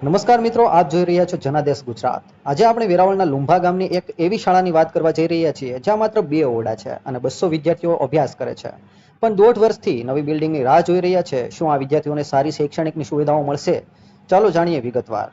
નમસ્કાર મિત્રો, આપ જોઈ રહ્યા છો જનાદેશ ગુજરાત। આજે આપણે વેરાવળના લુંભા ગામની એક એવી શાળાની વાત કરવા જઈ રહ્યા છીએ જ્યાં માત્ર 2 ઓરડા છે અને 200 વિદ્યાર્થીઓ અભ્યાસ કરે છે, પણ 1.5 વર્ષથી નવી બિલ્ડિંગની રાહ જોઈ રહ્યા છે। શું આ વિદ્યાર્થીઓને સારી શૈક્ષણિકની સુવિધાઓ મળશે? ચાલો જાણીએ વિગતવાર।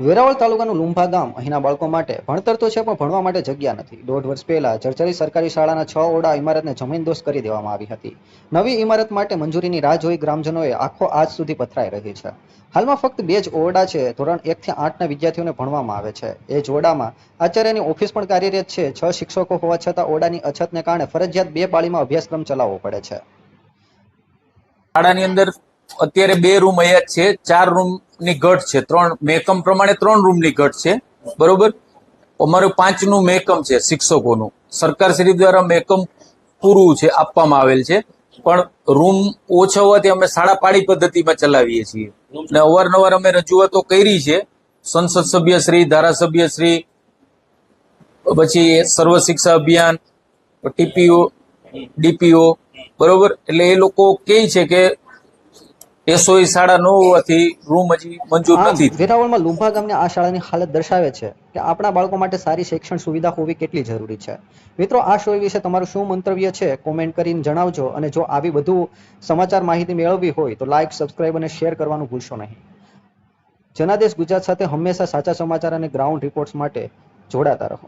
વેરાવળ તાલુકાનું લુંભા ગામ અહીંના બાળકો માટે ભણતર તો છે પણ ભણવા માટે જગ્યા નથી। 1.5 વર્ષ પહેલા જર્જરી સરકારી શાળાના 6 ઓરડા ઇમારતને જમીનદોસ્ત કરી દેવામાં આવી હતી। નવી ઇમારત માટે મંજૂરીની રાહ જોઈ ગ્રામજનોએ આખો આજ સુધી પથરાઈ રહી છે। હાલમાં ફક્ત 2 જ ઓરડા છે। ધોરણ 1 થી 8ના વિદ્યાર્થીઓને ભણવામાં આવે છે। એ જ ઓરડામાં આચાર્યની ઓફિસ પણ કાર્યરત છે। 6 શિક્ષકો હોવા છતાં ઓરડાની અછતને કારણે ફરજિયાત 2 પાળીમાં અભ્યાસક્રમ ચલાવવો પડે છે। શાળાની અંદર અત્યારે 2 રૂમ અહીંયા જ છે, 4 રૂમની ઘટ છે, 3 મેકમ પ્રમાણે 3 રૂમની ઘટ છે, બરોબર। અમારું 5નું મેકમ છે શિક્ષકોનું, સરકારશ્રી દ્વારા મેકમ પૂરું છે આપવામાં આવેલ છે, પણ રૂમ ઓછા હોવાથી અમે શાળા પાળી પદ્ધતિમાં ચલાવીએ છીએ અને અવારનવાર અમે રજૂઆતો કરી છે સંસદ સભ્યશ્રી, ધારાસભ્યશ્રી, પછી સર્વ શિક્ષા અભિયાન, ટીપીઓ, ડીપીઓ, બરોબર। એટલે એ લોકો કહે છે કે એસઓઈ શાળા ન હોવાથી રૂમ હજી મંજૂર આમ નથી। વેરાવળમાં લુંભા ગામની આ શાળાની હાલત દર્શાવે છે કે આપણા બાળકો માટે સારી શૈક્ષણ સુવિધા હોવી કેટલી જરૂરી છે। મિત્રો, આ શો વિશે તમારું શું મંતવ્ય છે કોમેન્ટ કરીને જણાવજો, અને જો આવી વધુ સમાચાર માહિતી મેળવવી હોય તો લાઇક, સબસ્ક્રાઇબ અને શેર કરવાનું ભૂલશો નહીં। જનાદેશ ગુજરાત સાથે હંમેશા સાચા સમાચાર અને ગ્રાઉન્ડ રિપોર્ટ્સ માટે જોડાતા રહો।